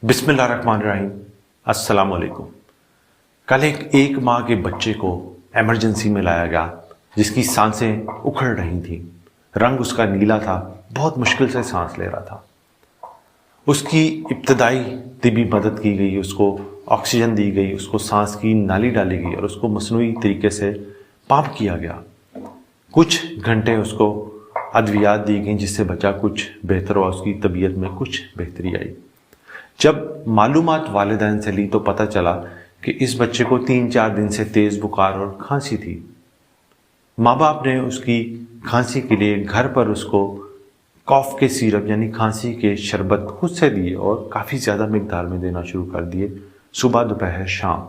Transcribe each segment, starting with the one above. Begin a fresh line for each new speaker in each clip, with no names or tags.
بسم اللہ الرحمن الرحیم۔ السلام علیکم۔ کل ایک ماہ کے بچے کو ایمرجنسی میں لایا گیا جس کی سانسیں اکھڑ رہی تھیں، رنگ اس کا نیلا تھا، بہت مشکل سے سانس لے رہا تھا۔ اس کی ابتدائی طبی مدد کی گئی، اس کو آکسیجن دی گئی، اس کو سانس کی نالی ڈالی گئی اور اس کو مصنوعی طریقے سے پمپ کیا گیا۔ کچھ گھنٹے اس کو ادویات دی گئیں جس سے بچہ کچھ بہتر ہوا، اس کی طبیعت میں کچھ بہتری آئی۔ جب معلومات والدین سے لی تو پتہ چلا کہ اس بچے کو 3-4 دن سے تیز بخار اور کھانسی تھی۔ ماں باپ نے اس کی کھانسی کے لیے گھر پر اس کو کاف کے سیرپ یعنی کھانسی کے شربت خود سے دیے اور کافی زیادہ مقدار میں دینا شروع کر دیے، صبح دوپہر شام۔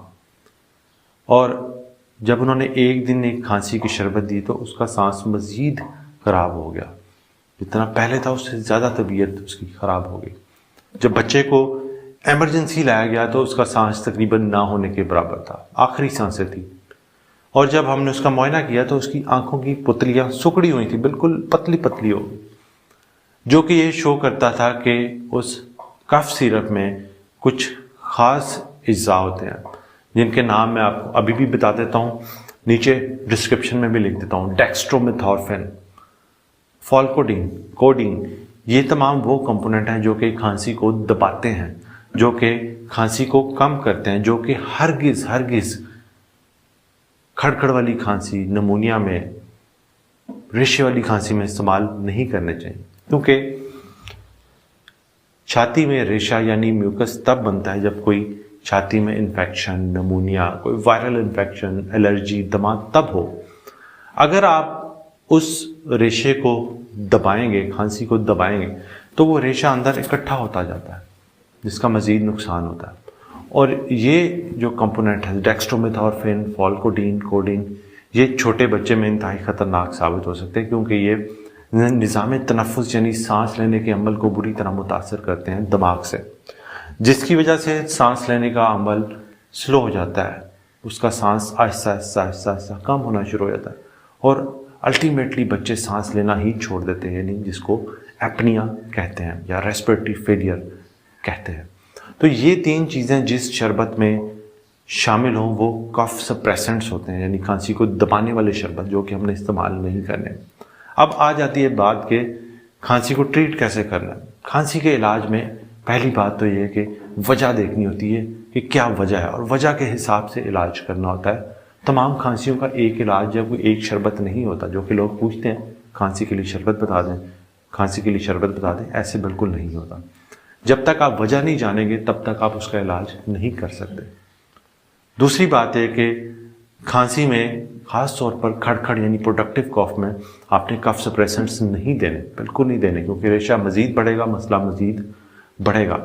اور جب انہوں نے ایک دن ایک کھانسی کی شربت دی تو اس کا سانس مزید خراب ہو گیا، جتنا پہلے تھا اس سے زیادہ طبیعت اس کی خراب ہو گئی۔ جب بچے کو ایمرجنسی لایا گیا تو اس کا سانس تقریباً نہ ہونے کے برابر تھا، آخری سانسیں تھیں۔ اور جب ہم نے اس کا معائنہ کیا تو اس کی آنکھوں کی پتلیاں سکڑی ہوئی تھیں، بالکل پتلی پتلی ہو گئی، جو کہ یہ شو کرتا تھا کہ اس کف سیرپ میں کچھ خاص اجزاء ہوتے ہیں جن کے نام میں آپ کو ابھی بھی بتا دیتا ہوں، نیچے ڈسکرپشن میں بھی لکھ دیتا ہوں۔ ڈیکسٹرومیتھورفین، فالکوڈین، کوڈین، یہ تمام وہ کمپوننٹ ہیں جو کہ کھانسی کو دباتے ہیں، جو کہ کھانسی کو کم کرتے ہیں، جو کہ ہرگز کھڑکھڑ والی کھانسی، نمونیا میں، ریشے والی کھانسی میں استعمال نہیں کرنے چاہیے، کیونکہ چھاتی میں ریشہ یعنی میوکس تب بنتا ہے جب کوئی چھاتی میں انفیکشن، نمونیا، کوئی وائرل انفیکشن، الرجی، دمہ تب ہو۔ اگر آپ اس ریشے کو دبائیں گے، کھانسی کو دبائیں گے تو وہ ریشہ اندر اکٹھا ہوتا جاتا ہے جس کا مزید نقصان ہوتا ہے۔ اور یہ جو کمپوننٹ ہے ڈیکسٹرومیتھورفین، فالکوڈین، کوڈین، یہ چھوٹے بچے میں انتہائی خطرناک ثابت ہو سکتے ہیں کیونکہ یہ نظام تنفس یعنی سانس لینے کے عمل کو بری طرح متاثر کرتے ہیں دماغ سے، جس کی وجہ سے سانس لینے کا عمل سلو ہو جاتا ہے، اس کا سانس آہستہ آہستہ کم ہونا شروع ہو جاتا ہے اور الٹیمیٹلی بچے سانس لینا ہی چھوڑ دیتے ہیں، یعنی جس کو ایپنیا کہتے ہیں یا ریسپریٹری فیلئر کہتے ہیں۔ تو یہ 3 چیزیں جس شربت میں شامل ہوں وہ کف سپریسنٹس ہوتے ہیں، یعنی کھانسی کو دبانے والے شربت، جو کہ ہم نے استعمال نہیں کرنے۔ اب آ جاتی ہے بات کہ کھانسی کو ٹریٹ کیسے کرنا ہے۔ کھانسی کے علاج میں پہلی بات تو یہ ہے کہ وجہ دیکھنی ہوتی ہے کہ کیا وجہ ہے اور وجہ کے حساب سے علاج کرنا ہوتا ہے۔ تمام کھانسیوں کا ایک علاج یا کوئی ایک شربت نہیں ہوتا، جو کہ لوگ پوچھتے ہیں کھانسی کے لیے شربت بتا دیں، کھانسی کے لیے شربت بتا دیں، ایسے بالکل نہیں ہوتا۔ جب تک آپ وجہ نہیں جانیں گے تب تک آپ اس کا علاج نہیں کر سکتے۔ دوسری بات ہے کہ کھانسی میں خاص طور پر کھڑکھڑ یعنی پروڈکٹیو کاف میں آپ نے کف سپریسنٹس نہیں دینے، بالکل نہیں دینے، کیونکہ ریشہ مزید بڑھے گا، مسئلہ مزید بڑھے گا۔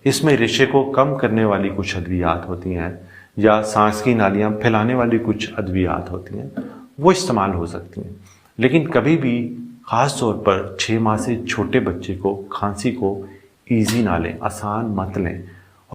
اس میں ریشے کو کم کرنے والی کچھ ادویات ہوتی ہیں یا سانس کی نالیاں پھیلانے والی کچھ ادویات ہوتی ہیں، وہ استعمال ہو سکتی ہیں، لیکن کبھی بھی خاص طور پر 6 ماہ سے چھوٹے بچے کو کھانسی کو ایزی نہ لیں، آسان مت لیں۔